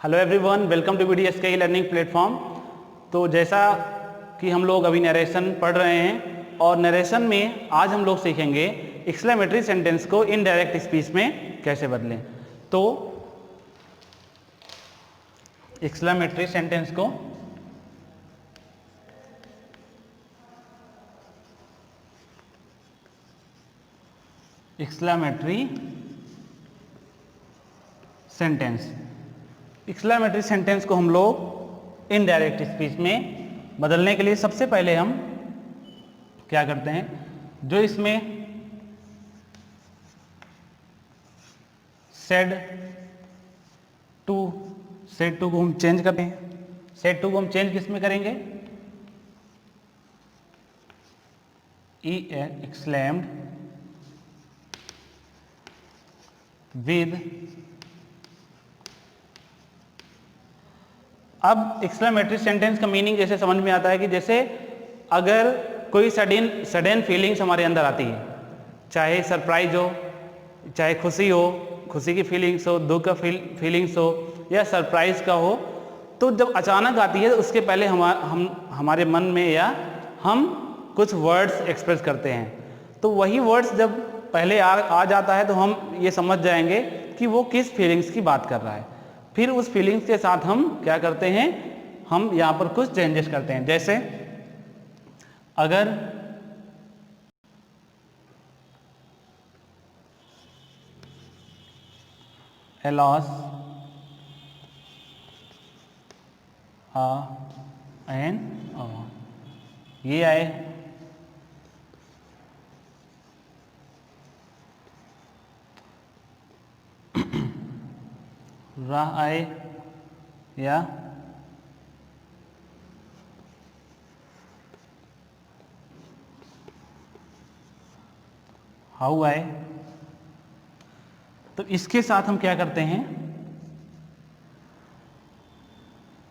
Hello everyone, welcome to BDSK learning platform. तो जैसा कि हम लोग अभी नरेशन पढ़ रहे हैं और नरेशन में आज हम लोग सीखेंगे एक्सक्लेमेटरी सेंटेंस को इनडायरेक्ट स्पीच में कैसे बदलें। तो एक्सक्लेमेटरी सेंटेंस को एक्सक्लेमेटरी सेंटेंस को हम लोग इनडायरेक्ट स्पीच में बदलने के लिए सबसे पहले हम क्या करते हैं, जो इसमें सेड टू को हम चेंज करते हैं। सेड टू को हम चेंज किस में करेंगे? Exclaimed with. अब एक्सक्लेमेटरी सेंटेंस का मीनिंग जैसे समझ में आता है कि जैसे अगर कोई सडन फीलिंग्स हमारे अंदर आती है, चाहे सरप्राइज हो, चाहे खुशी की फीलिंग्स हो, दुख का फीलिंग्स हो या सरप्राइज का हो, तो जब अचानक आती है तो उसके पहले हमारे मन में या हम कुछ वर्ड्स एक्सप्रेस करते हैं। तो वही वर्ड्स जब पहले आ जाता है तो हम ये समझ जाएंगे कि वो किस फीलिंग्स की बात कर रहा है। फिर उस फीलिंग्स के साथ हम क्या करते हैं, हम यहाँ पर कुछ चेंजेस करते हैं। जैसे अगर a loss ये आए, राह आए या हाउ आए, तो इसके साथ हम क्या करते हैं,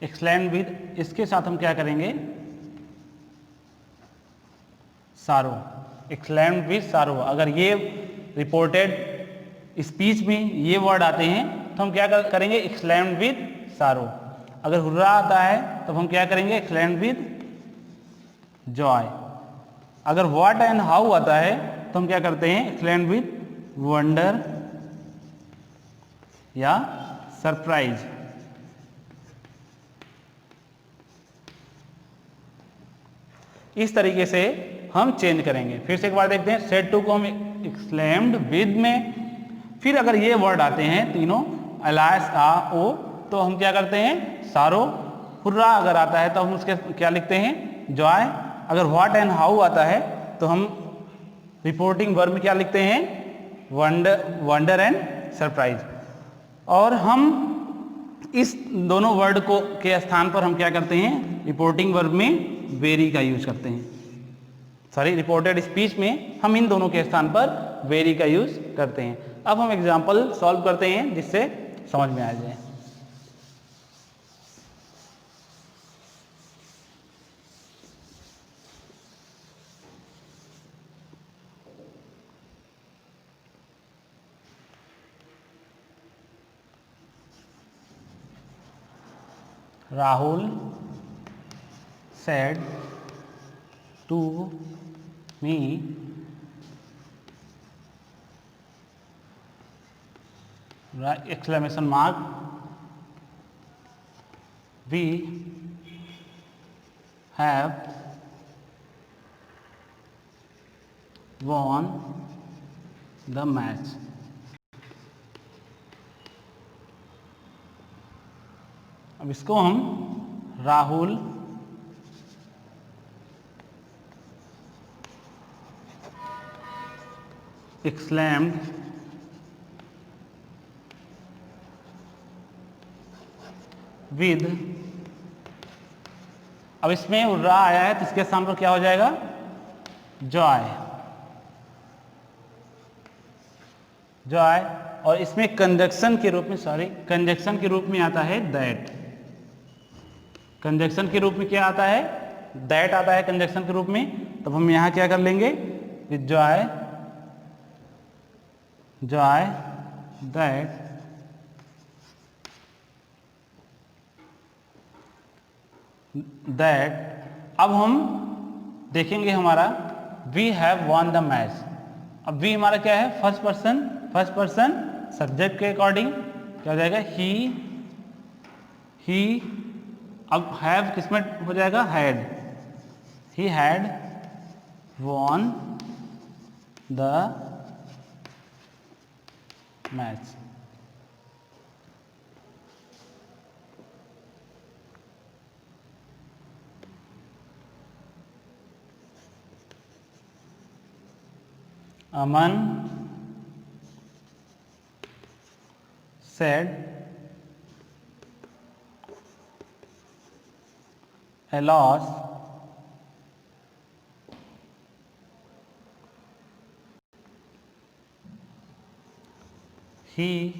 एक्सक्लेम विद। इसके साथ हम क्या करेंगे, सारो, एक्सक्लेम विद सारो। अगर ये रिपोर्टेड स्पीच में ये वर्ड आते हैं तो हम क्या करेंगे, एक्सक्लेम विद सारो। अगर हुर्रा आता है तो हम क्या करेंगे, एक्सक्लेम विद जॉय। अगर व्हाट एंड हाउ आता है तो हम क्या करते हैं, एक्सक्लेम विद वंडर या सरप्राइज। इस तरीके से हम चेंज करेंगे। फिर से एक बार देखते हैं, सेड टू को हम एक्सक्लेम्ड विद में, फिर अगर ये वर्ड आते हैं तीनों अलायस आ ओ, तो हम क्या करते हैं, सारो। हुर्रा अगर आता है तो हम उसके क्या लिखते हैं, जॉय। अगर व्हाट एंड हाउ आता है तो हम रिपोर्टिंग वर्ब में क्या लिखते हैं, वंडर एंड सरप्राइज। और हम इस दोनों वर्ड को के स्थान पर हम क्या करते हैं, रिपोर्टिंग वर्ब में वेरी का यूज करते हैं। सॉरी, रिपोर्टेड स्पीच में हम इन दोनों के स्थान पर वेरी का यूज करते हैं। अब हम एग्जाम्पल सॉल्व करते हैं जिससे समझ में आ जाए। Rahul said to me exclamation mark we have won the match। अब इसको हम राहुल exclaimed with, अब इसमें उर्रा आया है तो इसके स्थान पर क्या हो जाएगा, जॉय। और इसमें कंजक्शन के रूप में, कंजक्शन के रूप में आता है दैट। कंजक्शन के रूप में क्या आता है, दैट आता है कंजक्शन के रूप में। तब हम यहां क्या कर लेंगे, विद जॉय दैट दैट, अब हम देखेंगे हमारा we have won the match. अब वी हमारा क्या है, फर्स्ट पर्सन सब्जेक्ट के अकॉर्डिंग क्या हो जाएगा, ही। अब हैव किसमें हो जाएगा, had, he had won the match. Aman said a loss he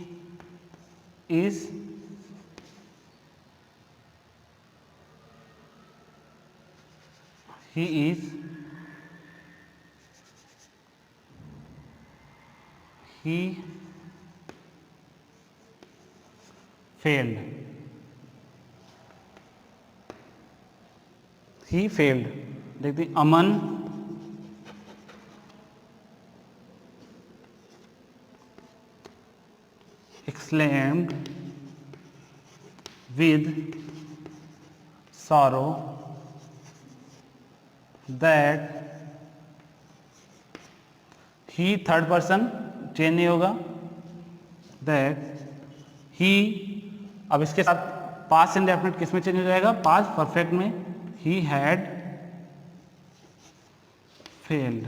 is he failed, देखते हैं, Aman exclaimed with sorrow that he, third person change नहीं होगा, दैट ही, अब इसके साथ पास्ट इंडेफिनिट किस में चेंज हो जाएगा, पास्ट परफेक्ट में, he had failed.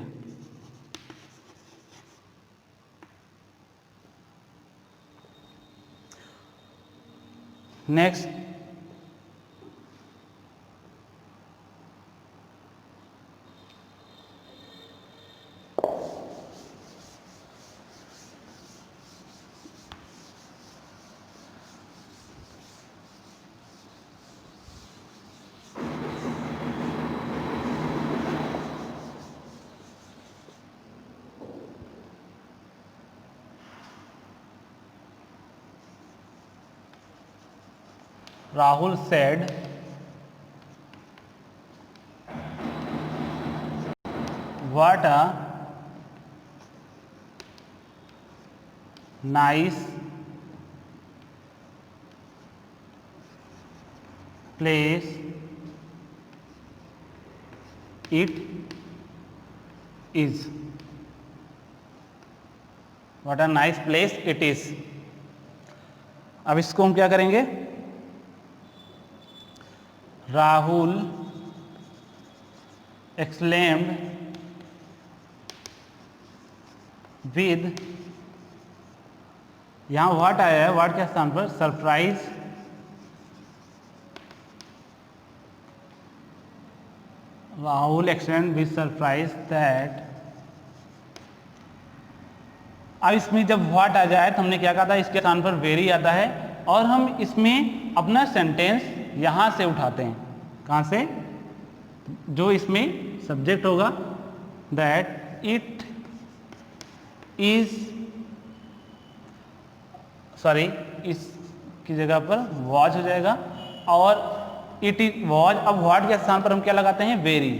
Next, Rahul said what a nice place it is, what a nice place it is। अब इसको हम क्या करेंगे, राहुल exclaimed with, यहां व्हाट आया है, व्हाट के स्थान पर surprise, Rahul exclaimed with surprise that, अब इसमें जब व्हाट आ जाए तो हमने क्या कहा था, इसके स्थान पर वेरी आता है, और हम इसमें अपना सेंटेंस यहां से उठाते हैं, कहां से, जो इसमें सब्जेक्ट होगा, दैट इट इज, सॉरी इसकी जगह पर वॉज हो जाएगा, और इट इज वॉज, अब व्हाट के स्थान पर हम क्या लगाते हैं, very,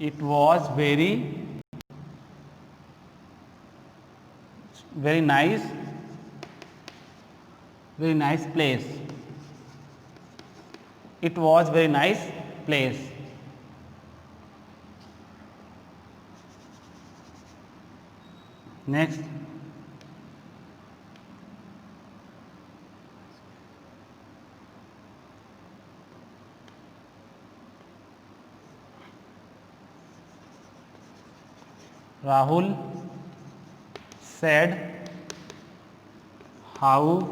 it was very nice place, it was very nice place। next, Rahul said how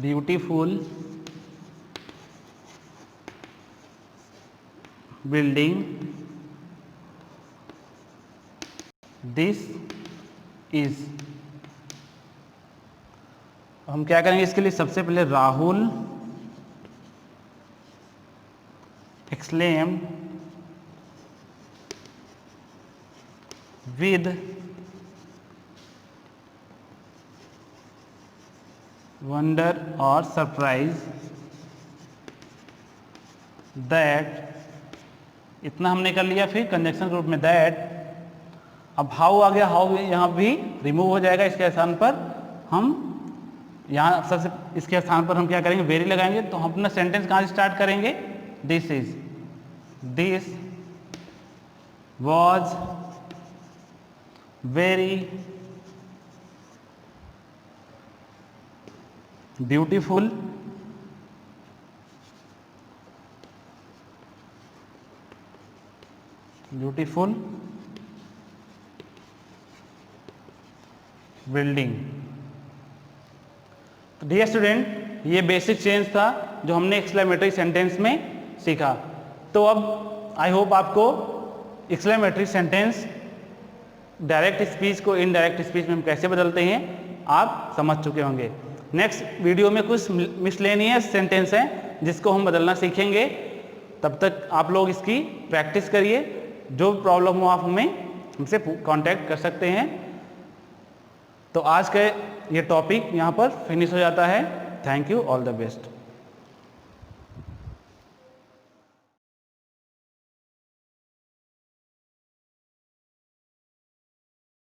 beautiful building this is। हम क्या करेंगे इसके लिए, सबसे पहले राहुल exclaimed with वंडर और सरप्राइज दैट, इतना हमने कर लिया। फिर कंजक्शन ग्रुप में दैट, अब हाउ आ गया, हाउ यहाँ भी रिमूव हो जाएगा। इसके स्थान पर हम यहाँ सबसे इसके स्थान पर हम क्या करेंगे, वेरी लगाएंगे। तो हम अपना सेंटेंस कहाँ से स्टार्ट करेंगे, this was very beautiful building. तो डियर स्टूडेंट, ये बेसिक चेंज था जो हमने एक्सक्लेमेटरी सेंटेंस में सीखा। तो अब आई होप आपको एक्सक्लेमेटरी सेंटेंस डायरेक्ट स्पीच को इनडायरेक्ट स्पीच में हम कैसे बदलते हैं आप समझ चुके होंगे। नेक्स्ट वीडियो में कुछ मिसलेनियस सेंटेंस हैं जिसको हम बदलना सीखेंगे। तब तक आप लोग इसकी प्रैक्टिस करिए। जो प्रॉब्लम हो आप हमें हमसे कांटेक्ट कर सकते हैं। तो आज का ये टॉपिक यहाँ पर फिनिश हो जाता है। Thank you, all the best.